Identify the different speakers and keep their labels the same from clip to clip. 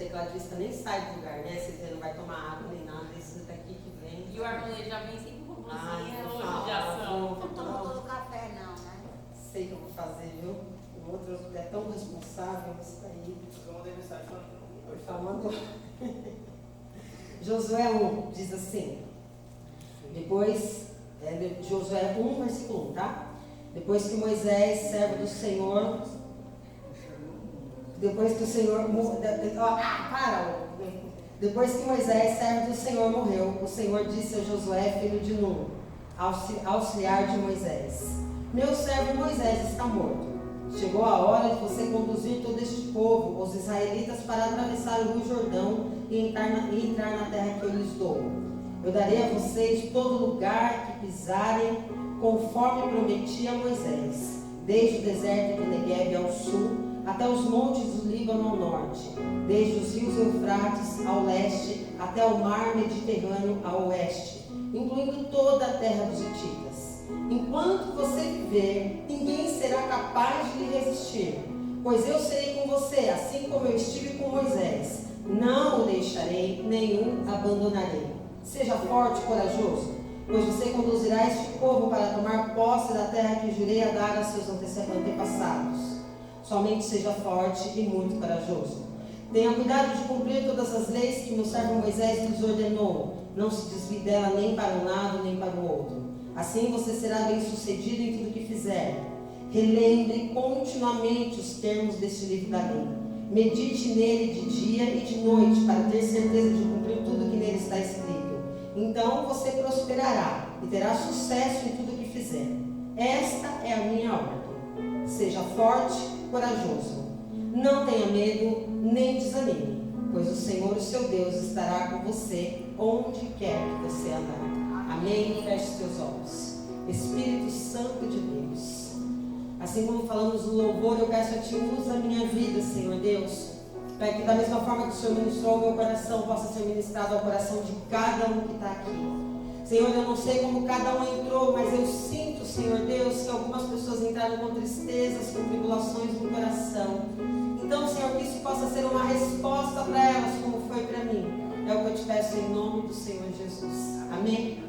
Speaker 1: tecladista nem sai do lugar, né? Você não vai tomar água nem nada, isso daqui que vem.
Speaker 2: E o harmonia já vem sempre com blusinha ou
Speaker 1: Não
Speaker 2: judiação?
Speaker 3: Não toma todo o café, não, né?
Speaker 1: Sei que eu vou fazer, viu? O outro é tão responsável, isso daí.
Speaker 4: Eu mandei mensagem
Speaker 1: Falando. Josué 1 diz assim, depois, Josué 1, versículo 1, tá? Depois que Moisés, servo do Senhor, depois que Moisés, servo do Senhor, morreu, o Senhor disse a Josué, filho de Nun, auxiliar de Moisés: meu servo Moisés está morto. Chegou a hora de você conduzir todo este povo, os israelitas, para atravessar o rio Jordão e entrar na terra que eu lhes dou. Eu darei a vocês todo lugar que pisarem, conforme prometi a Moisés, desde o deserto do Negueb ao sul, até os montes do Líbano ao norte, desde os rios Eufrates ao leste, até o mar Mediterrâneo ao oeste, incluindo toda a terra dos Hititas. Enquanto você viver, ninguém será capaz de lhe resistir, pois eu serei com você, assim como eu estive com Moisés. Não o deixarei, nem o abandonarei. Seja forte e corajoso, pois você conduzirá este povo para tomar posse da terra que jurei a dar a seus antepassados. Somente seja forte e muito corajoso. Tenha cuidado de cumprir todas as leis que meu servo Moisés lhes ordenou. Não se desvie dela nem para um lado nem para o outro. Assim você será bem sucedido em tudo que fizer. Relembre continuamente os termos deste livro da lei. Medite nele de dia e de noite, para ter certeza de cumprir tudo que nele está escrito. Então você prosperará e terá sucesso em tudo que fizer. Esta é a minha ordem. Seja forte e corajoso. Não tenha medo nem desanime, pois o Senhor, o seu Deus, estará com você onde quer que você andar. Amém? Feche seus olhos. Espírito Santo de Deus, assim como falamos no louvor, eu peço a Ti, usa a minha vida, Senhor Deus, para que da mesma forma que o Senhor ministrou ao meu coração, possa ser ministrado ao coração de cada um que está aqui. Senhor, eu não sei como cada um entrou, mas eu sinto, Senhor Deus, que algumas pessoas entraram com tristezas, com tribulações no coração. Então, Senhor, que isso possa ser uma resposta para elas, como foi para mim. É o que eu te peço em nome do Senhor Jesus. Amém?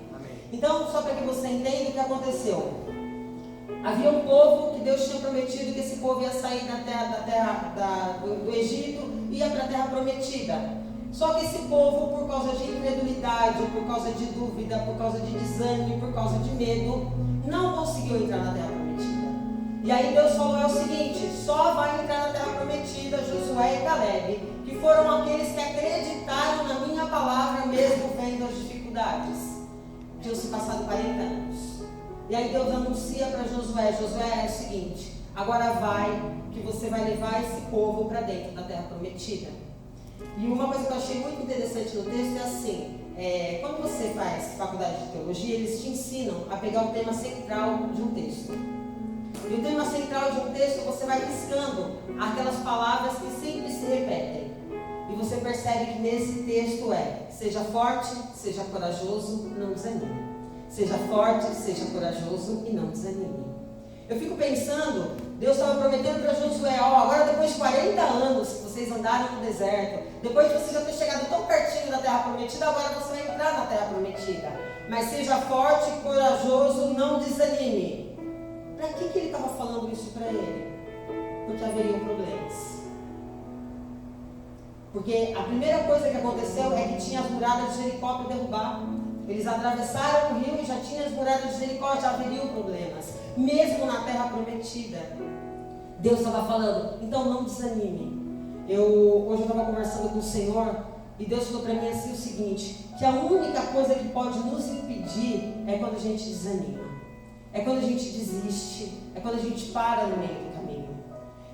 Speaker 1: Então, só para que você entenda o que aconteceu. Havia um povo que Deus tinha prometido que esse povo ia sair do Egito e ia para a terra prometida. Só que esse povo, por causa de incredulidade, por causa de dúvida, por causa de desânimo, por causa de medo, não conseguiu entrar na terra prometida. E aí Deus falou o seguinte: só vai entrar na terra prometida Josué e Caleb, que foram aqueles que acreditaram na minha palavra mesmo vendo as dificuldades. Tinham se passado 40 anos. E aí Deus anuncia para Josué: Josué, é o seguinte, agora vai, que você vai levar esse povo para dentro da terra prometida. E uma coisa que eu achei muito interessante no texto é assim, quando você faz faculdade de teologia, eles te ensinam a pegar o tema central de um texto. E o tema central de um texto, você vai riscando aquelas palavras que sempre se repetem. E você percebe que nesse texto seja forte, seja corajoso, não desanime. Seja forte, seja corajoso e não desanime. Eu fico pensando, Deus estava prometendo para Josué: agora depois de 40 anos que vocês andaram no deserto, depois de você já ter chegado tão pertinho da terra prometida, agora você vai entrar na terra prometida. Mas seja forte, corajoso, não desanime. Para que ele estava falando isso para ele? Porque haveriam problemas. Porque a primeira coisa que aconteceu é que tinha as muralhas de Jericó para derrubar. Eles atravessaram o rio e já tinha as muralhas de Jericó, já haveriam problemas. Mesmo na terra prometida. Deus estava falando: então não desanime. Hoje eu estava conversando com o Senhor e Deus falou para mim assim o seguinte: que a única coisa que pode nos impedir é quando a gente desanima. É quando a gente desiste. É quando a gente para no meio do caminho.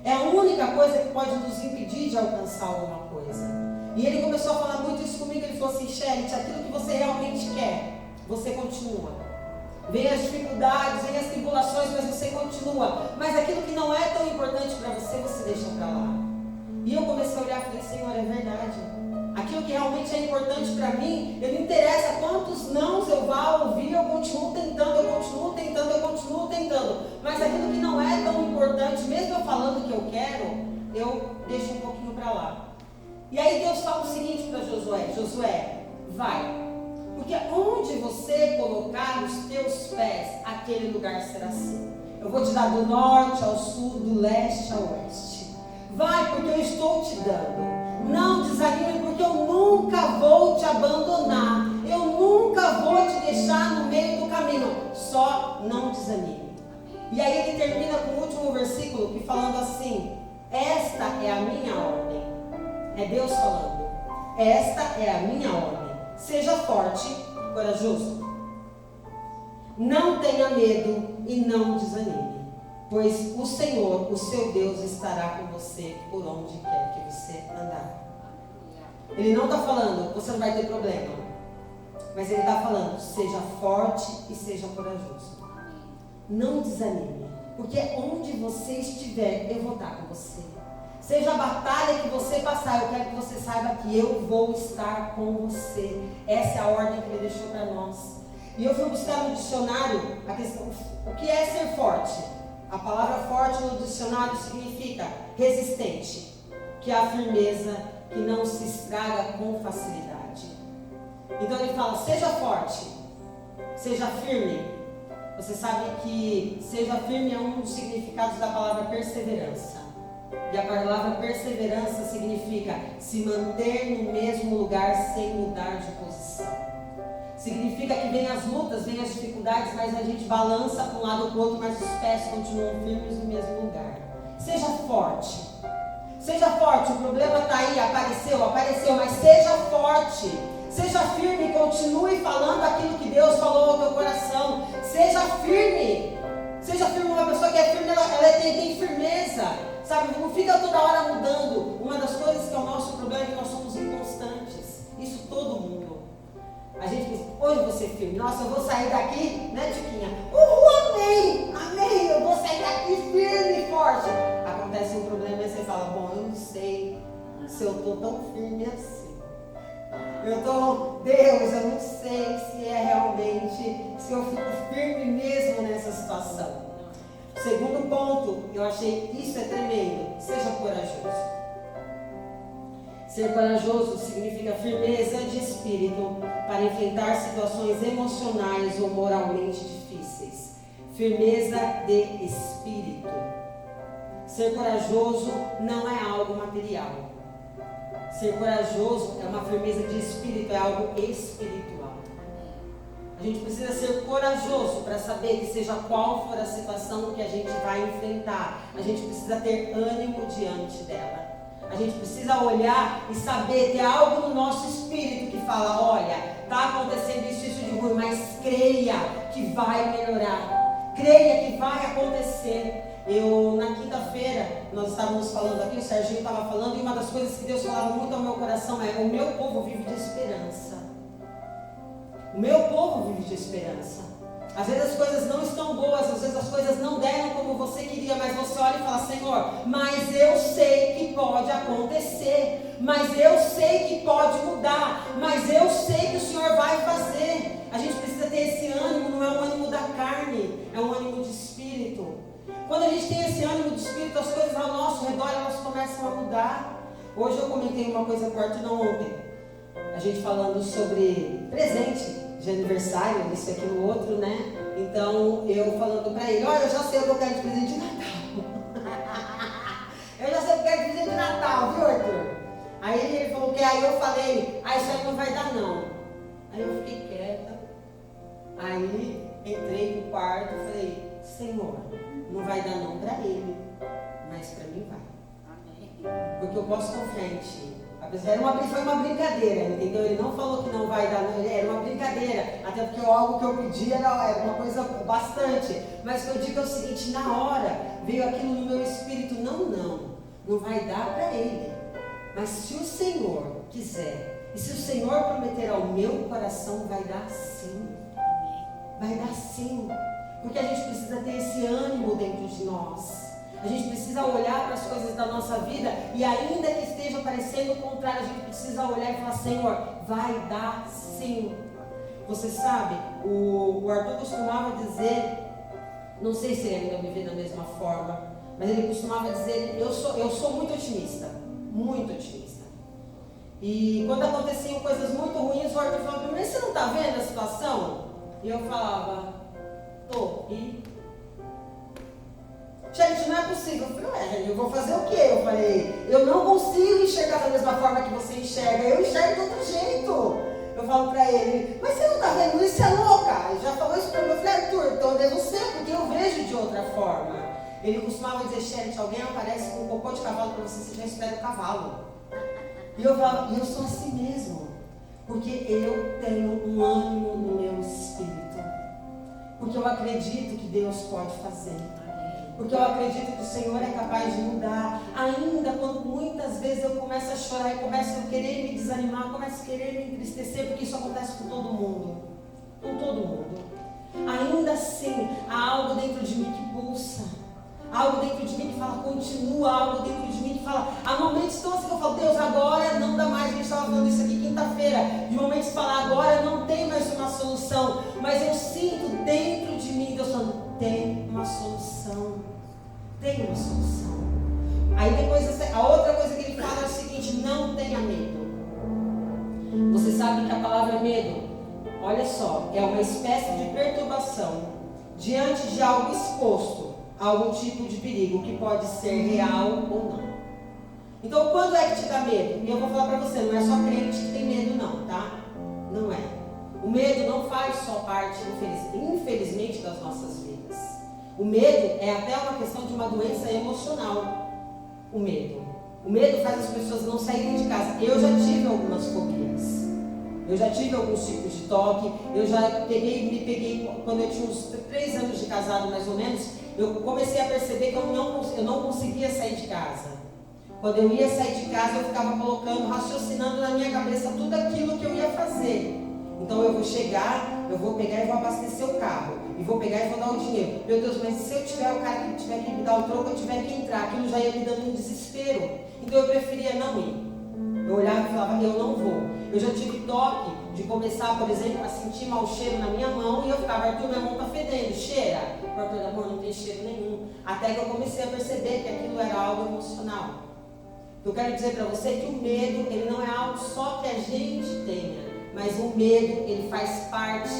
Speaker 1: É a única coisa que pode nos impedir de alcançar alguma coisa. E ele começou a falar muito isso comigo. Ele falou assim: Sherit, aquilo que você realmente quer, você continua. Vem as dificuldades, vem as tribulações, mas você continua. Mas aquilo que não é tão importante para você, você deixa para lá. E eu comecei a olhar e falei: Senhor, é verdade. Aquilo que realmente é importante para mim, não interessa quantos nãos eu vá ouvir, eu continuo tentando, eu continuo tentando, eu continuo tentando. Mas aquilo que não é tão importante, mesmo eu falando que eu quero, eu deixo um pouquinho para lá. E aí Deus fala o seguinte para Josué: Josué, vai, porque onde você colocar os teus pés, aquele lugar será seu. Eu vou te dar do norte ao sul, do leste ao oeste. Vai, porque eu estou te dando. Não desanime, porque eu nunca vou te abandonar. Eu nunca vou te deixar no meio do caminho. Só não desanime. E aí ele termina com o último versículo, que falando assim: esta é a minha ordem. É Deus falando. Esta é a minha ordem. Seja forte, corajoso. Não tenha medo e não desanime, pois o Senhor, o seu Deus, estará com você por onde quer que você andar. Ele não está falando, você não vai ter problema, mas ele está falando, seja forte e seja corajoso. Não desanime, porque onde você estiver, eu vou estar com você. Seja a batalha que você passar, eu quero que você saiba que eu vou estar com você. Essa é a ordem que ele deixou para nós. E eu fui buscar no dicionário a questão, o que é ser forte. A palavra forte no dicionário significa resistente, que é a firmeza, que não se estraga com facilidade. Então ele fala, seja forte, seja firme. Você sabe que seja firme é um dos significados da palavra perseverança. E a palavra perseverança significa se manter no mesmo lugar sem mudar de posição. Significa que vem as lutas, vem as dificuldades, mas a gente balança para um lado ou para o outro, mas os pés continuam firmes no mesmo lugar. Seja forte. Seja forte, o problema está aí, apareceu, mas seja forte. Seja firme, continue falando aquilo que Deus falou ao teu coração. Seja firme. Seja firme, uma pessoa que é firme, ela tem firmeza. Sabe, não fica toda hora mudando. Uma das coisas que é o nosso problema é que nós somos inconstantes. Isso todo mundo. A gente diz, hoje você é firme. Nossa, eu vou sair daqui, né, Tiquinha? Amém, amém, eu vou sair daqui firme e forte. Acontece um problema e você fala, bom, eu não sei se eu estou tão firme assim. Deus, eu não sei se é realmente, se eu fico firme mesmo nessa situação. Segundo ponto, eu achei isso é tremendo, seja corajoso. Ser corajoso significa firmeza de espírito para enfrentar situações emocionais ou moralmente difíceis. Firmeza de espírito. Ser corajoso não é algo material. Ser corajoso é uma firmeza de espírito, é algo espiritual. A gente precisa ser corajoso para saber que seja qual for a situação que a gente vai enfrentar, a gente precisa ter ânimo diante dela. A gente precisa olhar e saber, ter algo no nosso espírito que fala, olha, está acontecendo isso de ruim, mas creia que vai melhorar. Creia que vai acontecer. Na quinta-feira, nós estávamos falando aqui, o Serginho estava falando, e uma das coisas que Deus falava muito ao meu coração é, o meu povo vive de esperança. O meu povo vive de esperança. Às vezes as coisas não estão boas, às vezes as coisas não deram como você queria, mas você olha e fala, Senhor, mas eu sei que pode acontecer, mas eu sei que pode mudar, mas eu sei que o Senhor vai fazer. A gente precisa ter esse ânimo, não é um ânimo da carne, é um ânimo de espírito. Quando a gente tem esse ânimo de espírito, as coisas ao nosso redor, elas começam a mudar. Hoje eu comentei uma coisa com o Arthur ontem, a gente falando sobre presente de aniversário, isso aqui no outro, né? Então, eu falando pra ele, olha, eu já sei o que eu quero de presente de Natal. Eu já sei o que eu quero de presente de Natal, viu, Arthur? Aí ele falou que, aí eu falei, isso aí não vai dar não. Aí eu fiquei quieta. Aí, entrei no quarto e falei, Senhor, não vai dar não pra ele, mas pra mim vai. Amém. Porque eu posso confiar em Ti. Foi uma brincadeira, entendeu? Ele não falou que não vai dar, não, era uma brincadeira, até porque algo que eu pedi era uma coisa bastante, mas o que eu digo é o seguinte, na hora veio aquilo no meu espírito, não vai dar para ele, mas se o Senhor quiser, e se o Senhor prometer ao meu coração, vai dar sim, porque a gente precisa ter esse ânimo dentro de nós. A gente precisa olhar para as coisas da nossa vida e ainda que esteja parecendo o contrário, a gente precisa olhar e falar, Senhor, vai dar sim. Você sabe, o Arthur costumava dizer, não sei se ele ainda me vê da mesma forma, mas ele costumava dizer, eu sou muito otimista, muito otimista. E quando aconteciam coisas muito ruins, o Arthur falava, mas você não está vendo a situação? E eu falava, tô. E gente, não é possível. Eu falei, eu vou fazer o quê? Eu falei, eu não consigo enxergar da mesma forma que você enxerga, eu enxergo de outro jeito. Eu falo pra ele, mas você não tá vendo isso? Você é louca? Ele já falou isso pra mim. Eu falei, Arthur, então eu devo ser, porque eu vejo de outra forma. Ele costumava dizer, Sherry, alguém aparece com um cocô de cavalo pra você já espera o cavalo. E eu falava, eu sou assim mesmo, porque eu tenho um ânimo no meu espírito, porque eu acredito que Deus pode fazer, porque eu acredito que o Senhor é capaz de mudar, ainda quando muitas vezes eu começo a chorar e começo a querer me desanimar, começo a querer me entristecer, porque isso acontece com todo mundo, ainda assim há algo dentro de mim que pulsa, algo dentro de mim que fala, continua, algo dentro de mim que fala, há momentos tão assim que eu falo, Deus, agora não dá mais, a gente estava falando isso aqui quinta-feira, de momentos que falar, agora não tem mais uma solução, mas eu sinto dentro de mim, Deus falando, tem uma solução, aí depois a outra coisa que ele fala é o seguinte, não tenha medo. Você sabe que a palavra medo, olha só, é uma espécie de perturbação diante de algo exposto, algum tipo de perigo que pode ser real ou não. Então, quando é que te dá medo? E eu vou falar para você, não é só crente que tem medo não, tá? Não é. O medo não faz só parte, infelizmente, das nossas vidas. O medo é até uma questão de uma doença emocional. O medo faz as pessoas não saírem de casa. Eu já tive algumas fobias. Eu já tive alguns tipos de toque. Eu já me peguei, quando eu tinha uns 3 anos de casado, mais ou menos, eu comecei a perceber que eu não conseguia sair de casa. Quando eu ia sair de casa, eu ficava raciocinando na minha cabeça tudo aquilo que eu ia fazer. Então eu vou chegar, eu vou pegar e vou abastecer o carro. E vou pegar e vou dar o dinheiro. Meu Deus, mas se eu tiver o cara que tiver que me dar o troco, eu tiver que entrar, aquilo já ia me dando um desespero. Então eu preferia não ir. Eu olhava e falava, eu não vou. Eu já tive toque de começar, por exemplo, a sentir mau cheiro na minha mão e eu ficava, Arthur, minha mão está fedendo, cheira. O Arthur, amor, não tem cheiro nenhum. Até que eu comecei a perceber que aquilo era algo emocional. Eu quero dizer para você que o medo, ele não é algo só que a gente tenha, mas o medo, ele faz parte.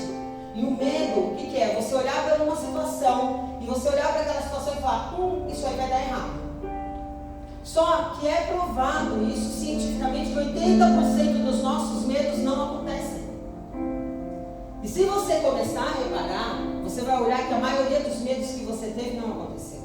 Speaker 1: E o medo, o que é? Você olhar para uma situação e você olhar para aquela situação e falar, isso aí vai dar errado. Só que é provado isso cientificamente que 80% dos nossos medos não acontecem. E se você começar a reparar, você vai olhar que a maioria dos medos que você teve não aconteceu.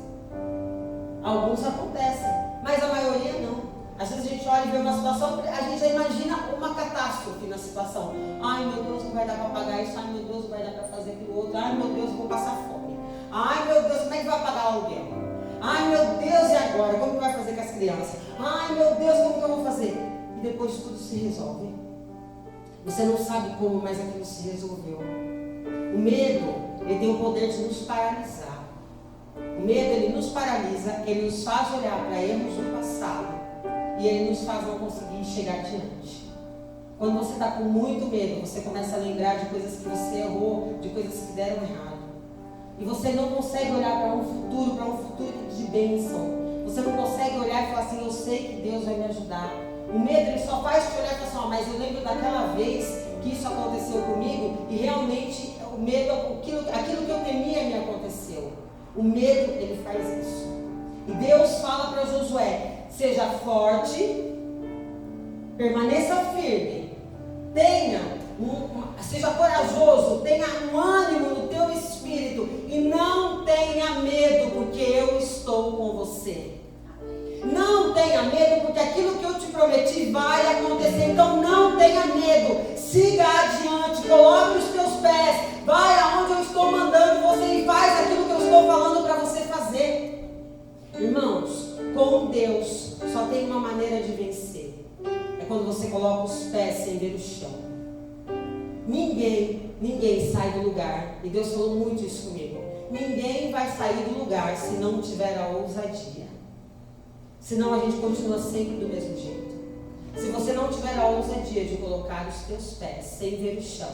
Speaker 1: Alguns acontecem, mas a maioria não. Às vezes a gente olha e vê uma situação, a gente já imagina uma catástrofe na situação. Ai meu Deus, não vai dar para pagar isso. Ai meu Deus, não vai dar para fazer aquilo outro. Ai meu Deus, vou passar fome. Ai meu Deus, como é que vai pagar o aluguel? Ai meu Deus, e agora? Como que vai fazer com as crianças? Ai meu Deus, como que eu vou fazer? E depois tudo se resolve. Você não sabe como, mas aquilo se resolveu. O medo, ele tem o poder de nos paralisar. O medo, ele nos paralisa, ele nos faz olhar para erros do passado. E ele nos faz não conseguir chegar adiante. Quando você está com muito medo, você começa a lembrar de coisas que você errou, de coisas que deram errado. E você não consegue olhar para um futuro de bênção. Você não consegue olhar e falar assim, eu sei que Deus vai me ajudar. O medo, ele só faz te olhar e falar assim, mas eu lembro daquela vez que isso aconteceu comigo e realmente o medo, aquilo que eu temia me aconteceu. O medo, ele faz isso. E Deus fala para Josué, seja forte, permaneça firme, seja corajoso, tenha um ânimo no teu espírito e não tenha medo, porque eu estou com você. Não tenha medo, porque aquilo que eu te prometi vai acontecer. Então não tenha medo, siga adiante, coloque os teus pés, vai aonde eu estou mandando você e faz aquilo que eu estou falando para você fazer. Irmãos, com Deus só tem uma maneira de vencer, é quando você coloca os pés sem ver o chão. Ninguém sai do lugar, e Deus falou muito isso comigo. Ninguém vai sair do lugar se não tiver a ousadia. Senão a gente continua sempre do mesmo jeito. Se você não tiver a ousadia de colocar os teus pés sem ver o chão,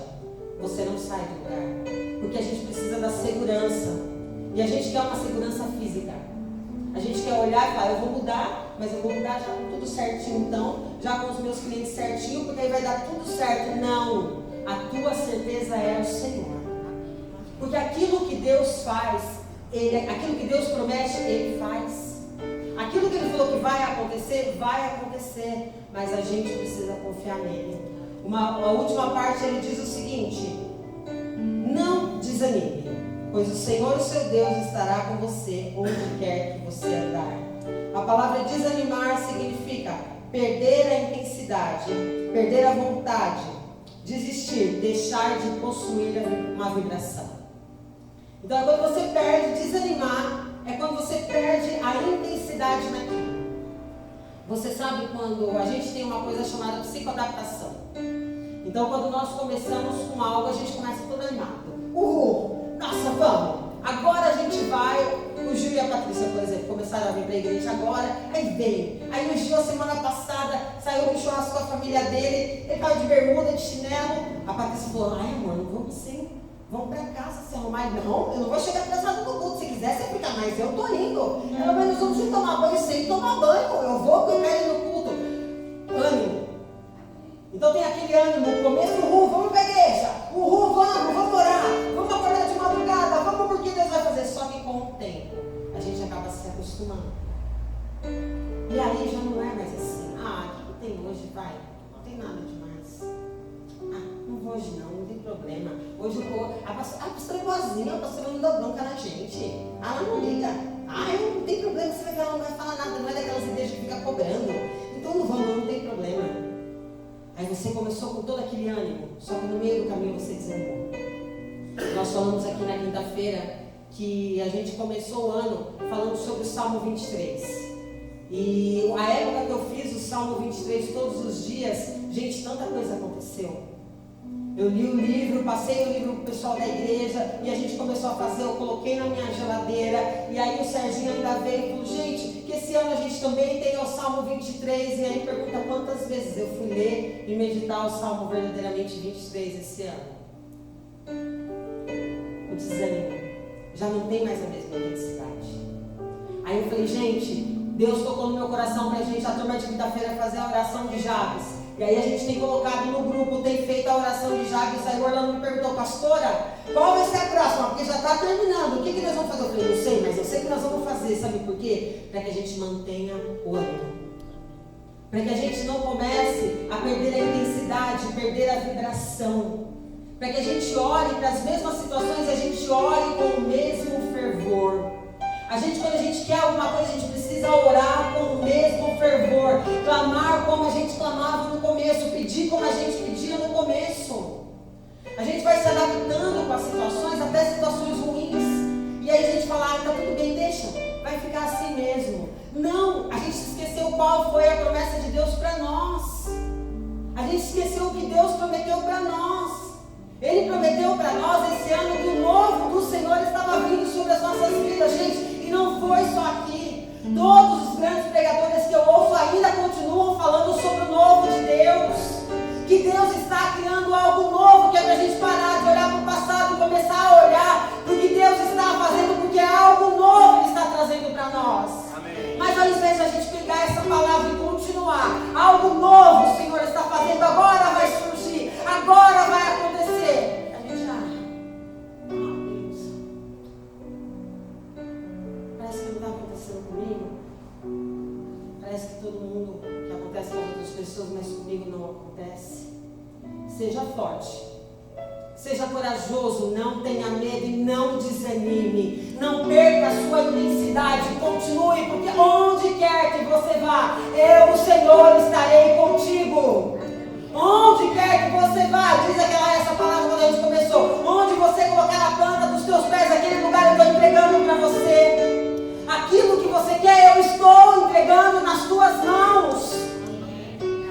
Speaker 1: você não sai do lugar. Porque a gente precisa da segurança. E a gente quer uma segurança física. A gente quer olhar e falar, eu vou mudar mas eu vou mudar já com tudo certinho então, já com os meus clientes certinho, porque aí vai dar tudo certo. Não, a tua certeza é o Senhor. Porque aquilo que Deus faz, aquilo que Deus promete, Ele faz. Aquilo que Ele falou que vai acontecer, mas a gente precisa confiar nele. A última parte ele diz o seguinte: não desanime, pois o Senhor, o seu Deus, estará com você onde quer que você andar. A palavra desanimar significa perder a intensidade, perder a vontade, desistir, deixar de possuir uma vibração. Então é quando você perde, desanimar é quando você perde a intensidade naquilo. Você sabe quando a gente tem uma coisa chamada psicoadaptação. Então quando nós começamos com algo, a gente começa todo animado. Uhul! Nossa, vamos! Agora a gente vai. O Gil e a Patrícia, por exemplo, começaram a vir para a igreja agora. Aí veio. Aí o Gil, a semana passada, saiu no churrasco com a família dele. Ele estava de bermuda, de chinelo. A Patrícia falou: ai, amor, não vamos sim. Vamos para casa se arrumar. Não, eu não vou chegar atrasado no culto. Se quiser, você fica, mas eu tô indo. Ela, mas nós vamos sem tomar banho, sem tomar banho. Eu vou porque eu quero ir no culto. Ânimo. Então tem aquele ânimo, começo, vamos para a igreja. Vamos orar. Vamos acordar de madrugada. Vamos porque Deus vai fazer. Só que com o tempo, a gente acaba se acostumando. E aí já não é mais assim. O que tem hoje? Vai. Não tem nada demais. Não vou hoje não tem problema. Hoje eu vou. A pastora é boazinha, a pastora não dá bronca na gente. Ela não liga. Não tem problema, você vai ver, ela não vai falar nada, não é daquelas igrejas que fica cobrando. Então não tem problema. Aí você começou com todo aquele ânimo, só que no meio do caminho você desanimou. Nós falamos aqui na quinta-feira que a gente começou o ano falando sobre o Salmo 23. E a época que eu fiz o Salmo 23 todos os dias, gente, tanta coisa aconteceu. Eu li o livro, passei o livro para o pessoal da igreja e a gente começou a fazer, eu coloquei na minha geladeira. E aí o Serginho ainda veio e falou: gente, que esse ano a gente também tem o Salmo 23. E aí pergunta quantas vezes eu fui ler e meditar o Salmo verdadeiramente 23 esse ano. O desânimo já não tem mais a mesma intensidade. Aí eu falei: gente, Deus tocou no meu coração para a gente, a turma de quinta-feira, fazer a oração de Jabes. E aí a gente tem colocado no grupo, tem feito a oração de Jabes. Aí o Orlando me perguntou: pastora, qual vai ser a próxima? Porque já está terminando, o que nós vamos fazer? Eu falei: não sei, mas eu sei que nós vamos fazer. Sabe por quê? Para que a gente mantenha o ânimo, para que a gente não comece a perder a intensidade, perder a vibração, para que a gente ore para as mesmas situações e a gente ore com o mesmo fervor. Quando a gente quer alguma coisa, a gente precisa orar com o mesmo fervor, clamar como a gente clamava no começo, pedir como a gente pedia no começo. A gente vai se adaptando com as situações, até situações ruins. E aí a gente fala: tá tudo bem, deixa, vai ficar assim mesmo. Não, a gente esqueceu qual foi a promessa de Deus para nós. A gente esqueceu o que Deus prometeu para nós. Ele prometeu para nós esse ano que o novo do Senhor estava vindo sobre as nossas vidas, gente. E não foi só aqui. Todos os grandes pregadores que eu ouço ainda continuam falando sobre o novo de Deus. Que Deus está criando algo novo, que é para a gente parar de olhar para o passado e começar a olhar para o que Deus está fazendo, porque é algo novo que Ele está trazendo para nós. Amém. Mas ao invés de a gente pegar essa palavra e continuar, algo novo o Senhor está fazendo, agora vai surgir, agora vai acontecer. A gente parece que não está acontecendo comigo. Parece que todo mundo, que acontece com outras pessoas, mas comigo não acontece. Seja forte, seja corajoso, não tenha medo e não desanime. Não perca a sua intensidade, continue, porque onde quer que você vá, eu, o Senhor, estarei contigo. Onde quer que você vá, diz essa palavra quando a gente começou: onde você colocar a planta dos teus pés, aquele lugar eu estou entregando para você. Aquilo que você quer, eu estou entregando nas tuas mãos.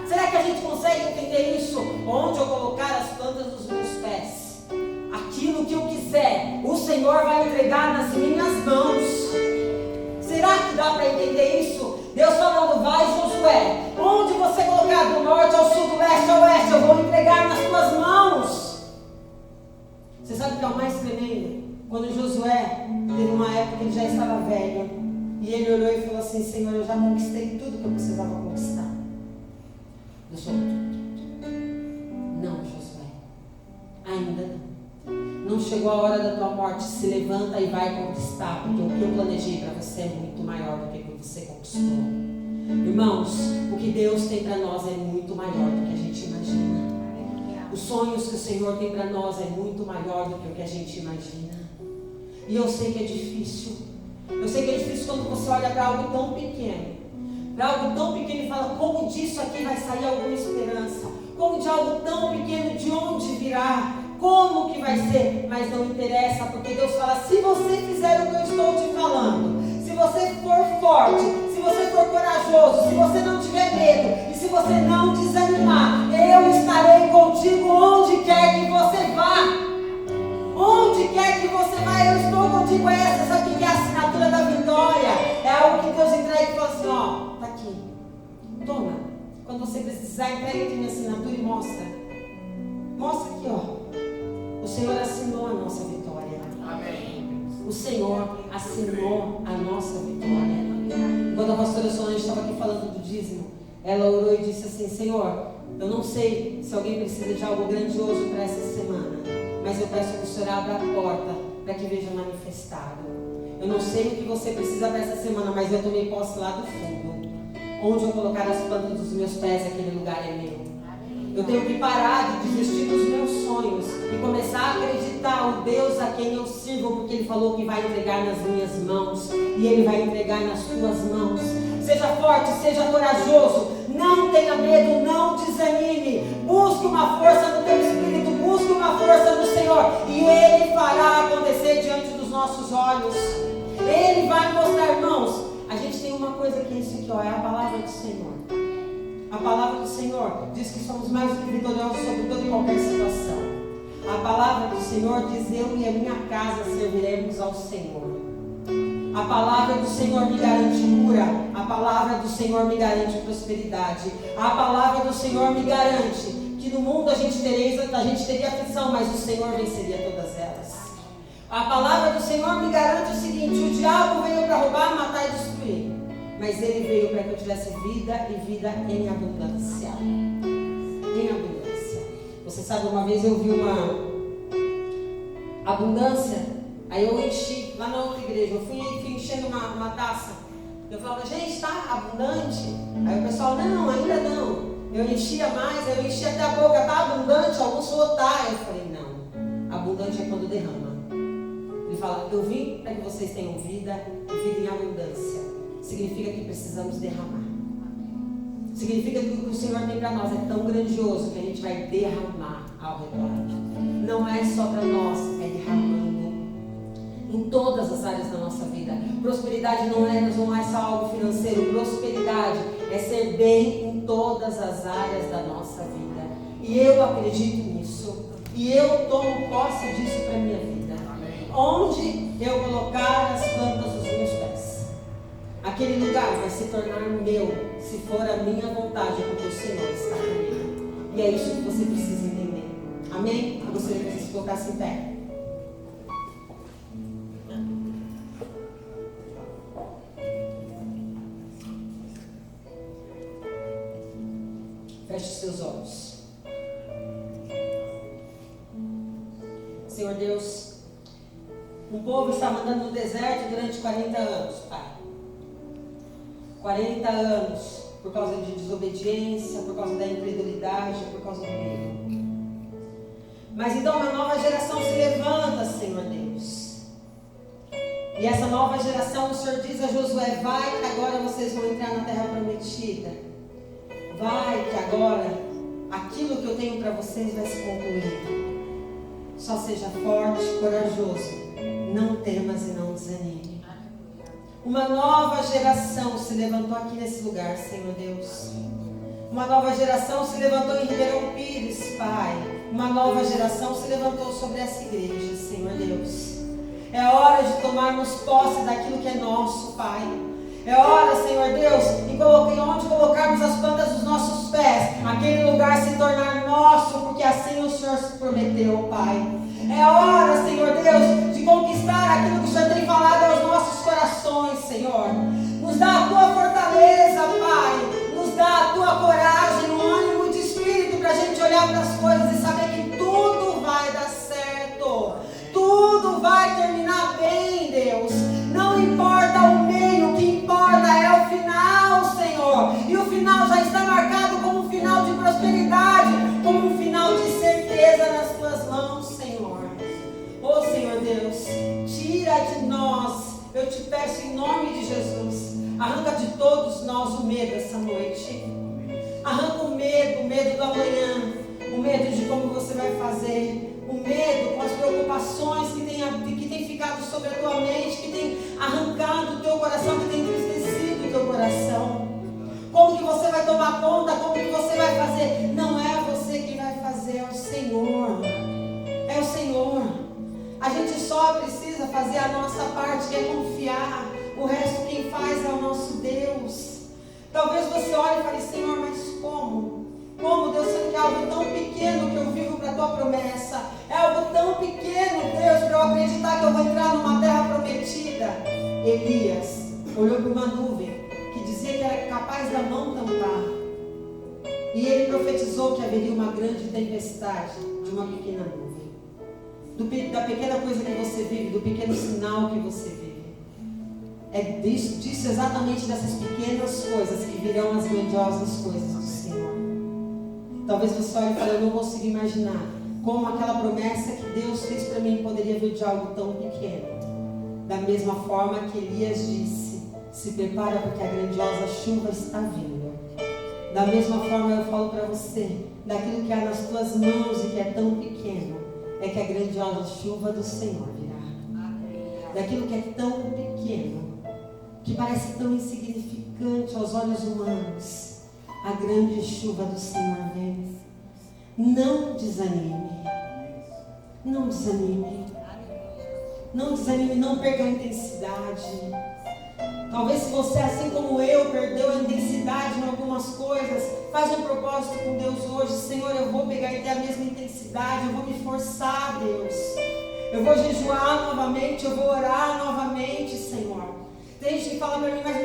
Speaker 1: Será que a gente consegue entender isso? Onde eu colocar as plantas dos meus pés, aquilo que eu quiser, o Senhor vai entregar nas minhas mãos. Será que dá para entender isso? Deus falando: vai, Josué, onde você colocar, do norte ao sul, do leste ao oeste, eu vou entregar nas tuas mãos. Você sabe o que é o mais tremendo? Quando Josué teve uma época que ele já estava velho, e E ele olhou e falou assim: Senhor, eu já conquistei tudo que eu precisava conquistar. Deus falou: não, Josué, ainda não. Não chegou a hora da tua morte. Se levanta e vai conquistar, porque o que eu planejei para você é muito maior do que o que você conquistou. Irmãos, o que Deus tem para nós é muito maior do que a gente imagina. Os sonhos que o Senhor tem para nós é muito maior do que o que a gente imagina. E eu sei que é difícil. Eu sei que é difícil quando você olha para algo tão pequeno. Para algo tão pequeno e fala: como disso aqui vai sair alguma esperança? Como de algo tão pequeno, de onde virá? Como que vai ser? Mas não interessa, porque Deus fala: se você fizer o que eu estou te falando, se você for forte, se você for corajoso, se você não tiver medo e se você não desanimar, eu estarei contigo onde quer que você vá. Onde quer que você vá, eu estou contigo. Essa, sabe o que é a assinatura da vitória? É algo que Deus entrega e fala assim: ó, tá aqui, toma. Quando você precisar, entrega aqui minha assinatura e mostra. Mostra aqui, ó. O Senhor assinou a nossa vitória. Amém. O Senhor assinou a nossa vitória. Quando a pastora Solange estava aqui falando do dízimo, ela orou e disse assim: Senhor, eu não sei se alguém precisa de algo grandioso para essa semana, mas eu peço que o Senhor abra a porta para que veja manifestado. Eu não sei o que você precisa para essa semana, mas eu tomei posse lá do fundo. Onde eu colocar as plantas dos meus pés, aquele lugar é meu. Eu tenho que parar de desistir dos meus sonhos e começar a acreditar o Deus a quem eu sirvo, porque Ele falou que vai entregar nas minhas mãos e Ele vai entregar nas tuas mãos. Seja forte, seja corajoso, não tenha medo, não desanime. Busque uma força no teu espírito, busque uma força no Senhor e Ele fará acontecer diante dos nossos olhos. Ele vai mostrar, irmãos. A gente tem uma coisa que é isso aqui, ó, é a palavra do Senhor. A palavra do Senhor diz que somos mais do que vitoriosos sobre toda e qualquer situação. A palavra do Senhor diz: eu e a minha casa serviremos ao Senhor. A palavra do Senhor me garante cura. A palavra do Senhor me garante prosperidade. A palavra do Senhor me garante que no mundo a gente teria aflição, mas o Senhor venceria todas elas. A palavra do Senhor me garante o seguinte: o diabo veio para roubar, matar e destruir, mas ele veio para que eu tivesse vida e vida em abundância. Em abundância. Você sabe, uma vez eu vi uma abundância, aí eu enchi lá na outra igreja, eu fui enchendo uma taça. Eu falava: gente, tá abundante? Aí o pessoal: não, ainda não. Eu enchia mais, eu enchia até a boca: tá abundante? Alguns falaram: tá. Eu falei: não, abundante é quando derrama. Ele fala: eu vim para que vocês tenham vida e vida em abundância. Significa que precisamos derramar. Significa que o que o Senhor tem para nós é tão grandioso que a gente vai derramar ao redor. Não é só para nós, é derramando em todas as áreas da nossa vida. Prosperidade não é só algo financeiro. Prosperidade é ser bem em todas as áreas da nossa vida. E eu acredito nisso. E eu tomo posse disso para a minha vida. Onde eu colocar as plantas dos meus pés, aquele lugar vai se tornar meu, se for a minha vontade, porque o Senhor está comigo. E é isso que você precisa entender. Amém? Eu gostaria que você se colocasse em pé. Feche os seus olhos. Senhor Deus, um povo estava andando no deserto durante 40 anos, Pai. 40 anos por causa de desobediência, por causa da incredulidade, por causa do medo. Mas então uma nova geração se levanta, Senhor Deus. E essa nova geração, o Senhor diz a Josué: vai que agora vocês vão entrar na terra prometida. Vai que agora aquilo que eu tenho para vocês vai se concluir. Só seja forte, corajoso. Não temas e não desanime. Uma nova geração se levantou aqui nesse lugar, Senhor Deus. Uma nova geração se levantou em Ribeirão Pires, Pai. Uma nova geração se levantou sobre essa igreja, Senhor Deus. É hora de tomarmos posse daquilo que é nosso, Pai. É hora, Senhor Deus, de onde colocarmos as plantas dos nossos pés, aquele lugar se tornar nosso, porque assim o Senhor se prometeu, Pai. É hora, Senhor Deus, de conquistar aquilo que o Senhor tem falado aos nossos corações, Senhor. de nós, eu te peço em nome de Jesus, arranca de todos nós o medo essa noite. Arranca o medo do amanhã, o medo de como você vai fazer, o medo com as preocupações que tem ficado sobre a tua mente, que tem arrancado o teu coração, que tem entristecido o teu coração. Como que você vai tomar conta, como que você vai fazer? Não é você quem vai fazer, é o Senhor. É o Senhor. A gente só precisa fazer a nossa parte, que é confiar. O resto quem faz é o nosso Deus. Talvez você olhe e fale, Senhor, mas como? Como, Deus, sendo que é algo tão pequeno que eu vivo para a tua promessa? É algo tão pequeno, Deus, para eu acreditar que eu vou entrar numa terra prometida. Elias olhou para uma nuvem que dizia que era capaz da mão tampar. E ele profetizou que haveria uma grande tempestade de uma pequena nuvem. Da pequena coisa que você vive, do pequeno sinal que você vive. É disso exatamente dessas pequenas coisas que virão as grandiosas coisas do Senhor. Talvez você olhe e fale, eu não consigo imaginar como aquela promessa que Deus fez para mim poderia vir de algo tão pequeno. Da mesma forma que Elias disse, se prepara porque a grandiosa chuva está vindo. Da mesma forma eu falo para você, daquilo que há nas tuas mãos e que é tão pequeno, é que a grandiosa chuva do Senhor virá. Daquilo que é tão pequeno, que parece tão insignificante aos olhos humanos, a grande chuva do Senhor vem. Não desanime. Não desanime. Não desanime, não perca a intensidade. Talvez se você, assim como eu, perdeu a intensidade em algumas coisas, faz um propósito com Deus hoje. Senhor, eu vou pegar e ter a mesma intensidade, eu vou me forçar, Deus. Eu vou jejuar novamente, eu vou orar novamente, Senhor. Tem gente que fala para mim, mas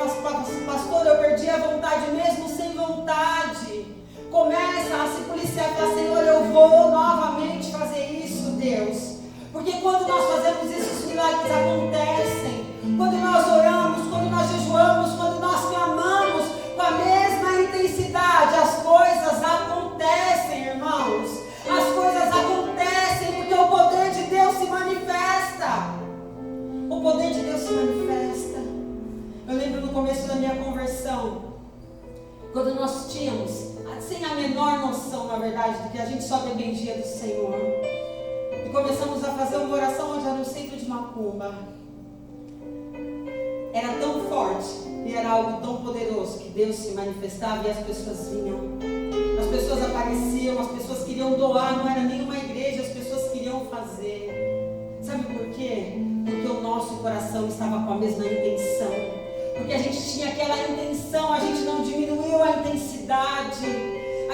Speaker 1: pastor, eu perdi a vontade mesmo sem vontade. Começa a se policiar e falar, Senhor, eu vou novamente fazer isso, Deus. Porque quando nós fazemos isso, os milagres acontecem. Quando nós oramos, quando nós jejuamos, quando nós clamamos com a mesma intensidade, as coisas acontecem, irmãos. As coisas acontecem porque o poder de Deus se manifesta. O poder de Deus se manifesta. Eu lembro no começo da minha conversão, quando nós tínhamos, sem a menor noção, na verdade, de que a gente só dependia do Senhor. E começamos a fazer uma oração onde era no centro de Macumba. Era tão forte e era algo tão poderoso que Deus se manifestava e as pessoas vinham. As pessoas apareciam, as pessoas queriam doar, não era nenhuma igreja, as pessoas queriam fazer. Sabe por quê? Porque o nosso coração estava com a mesma intenção. Porque a gente tinha aquela intenção, a gente não diminuiu a intensidade.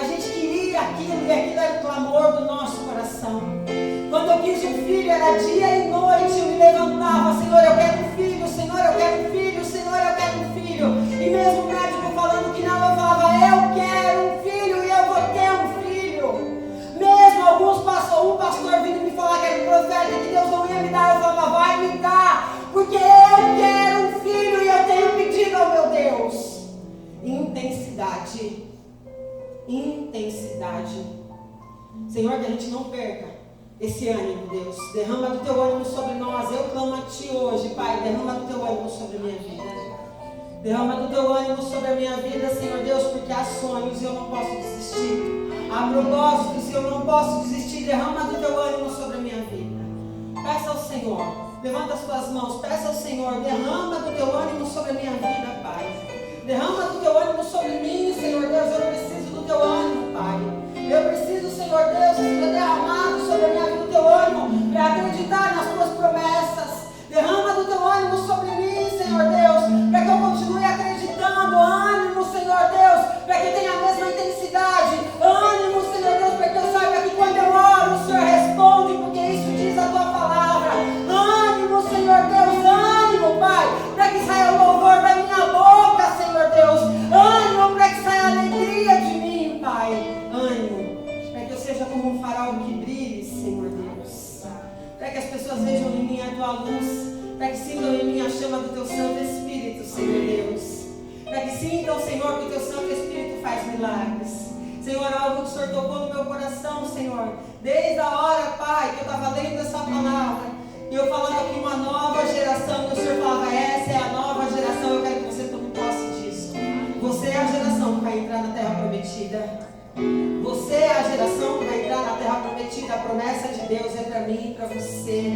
Speaker 1: A gente queria aquilo e aquilo era o clamor do nosso coração. Quando eu quis um filho, era dia e noite, eu me levantava, Senhor, eu quero um filho, Senhor, eu quero um filho, Senhor, eu quero um filho. E mesmo o médico falando que não, eu falava, eu quero um filho e eu vou ter um filho. Mesmo um pastor vindo me falar que era um profeta e que Deus não ia me dar, eu falava, vai me dar, porque eu quero um filho e eu tenho pedido ao meu Deus. Intensidade. Intensidade. Senhor, que a gente não perca esse ânimo, Deus. Derrama do teu ânimo sobre nós. Eu clamo a ti hoje, Pai. Derrama do teu ânimo sobre a minha vida. Derrama do teu ânimo sobre a minha vida, Senhor Deus, porque há sonhos e eu não posso desistir. Há propósitos e eu não posso desistir. Derrama do teu ânimo sobre a minha vida. Peça ao Senhor. Levanta as tuas mãos. Peça ao Senhor. Derrama do teu ânimo sobre a minha vida, Pai. Derrama do teu ânimo sobre mim, Senhor Deus. Eu preciso do teu ânimo, Pai. Eu preciso, Senhor Deus, ser derramado sobre a minha vida o teu ânimo para acreditar nas tuas promessas. Derrama do teu ânimo sobre mim, Senhor Deus, para que eu continue acreditando. Ânimo, Senhor Deus, para que tenha a mesma intensidade. Ânimo, Senhor Deus, para que eu saiba que quando eu oro, o Senhor responde, porque isso diz a tua palavra. Ânimo, Senhor Deus, ânimo, Pai, para que saia o louvor da minha boca, Senhor Deus. Ânimo, para que saia a alegria de mim, Pai. Ânimo, para que eu seja como um farol que brilhe, Senhor Deus. Para que as pessoas vejam em mim a tua luz. Para que sintam em mim a chama do teu Santo Espírito, Senhor Deus. Para que sintam, Senhor, que o teu Santo Espírito faz milagres. Senhor, algo que o Senhor tocou no meu coração, Senhor. Desde a hora, Pai, que eu estava lendo essa palavra. E eu falava que uma nova geração prometida. Você é a geração que vai entrar na terra prometida. A promessa de Deus é para mim e para você.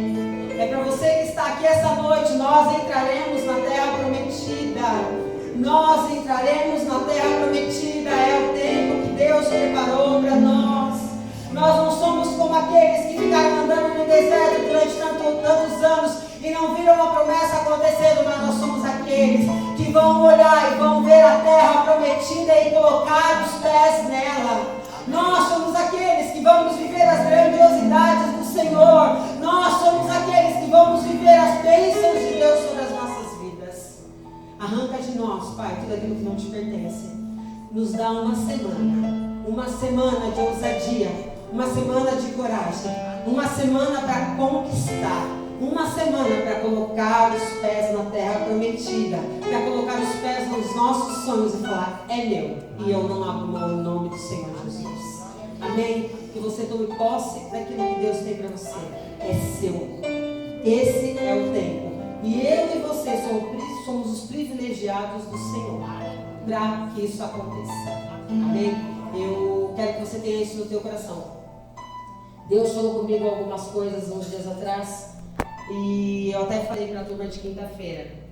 Speaker 1: É para você que está aqui essa noite. Nós entraremos na terra prometida. Nós entraremos na terra prometida. É o tempo que Deus preparou para nós. Nós não somos como aqueles que ficaram andando no deserto durante tantos anos e não viram a promessa acontecendo, mas nós somos aqueles que vão olhar e vão ver a terra prometida e colocar os pés nela. Nós somos aqueles que vamos viver as grandiosidades do Senhor. Nós somos aqueles que vamos viver as bênçãos de Deus sobre as nossas vidas. Arranca de nós, Pai, tudo aquilo que não te pertence. Nos dá uma semana de ousadia, uma semana de coragem, uma semana para conquistar, uma semana para colocar os pés na terra prometida, para colocar os pés nos nossos sonhos e falar, é meu, e eu não abro mão em nome do Senhor Jesus. Amém? Que você tome posse daquilo que Deus tem para você. É seu. Esse é o tempo. E eu e você somos os privilegiados do Senhor para que isso aconteça. Amém? Eu quero que você tenha isso no teu coração. Deus falou comigo algumas coisas uns dias atrás e eu até falei para a turma de quinta-feira.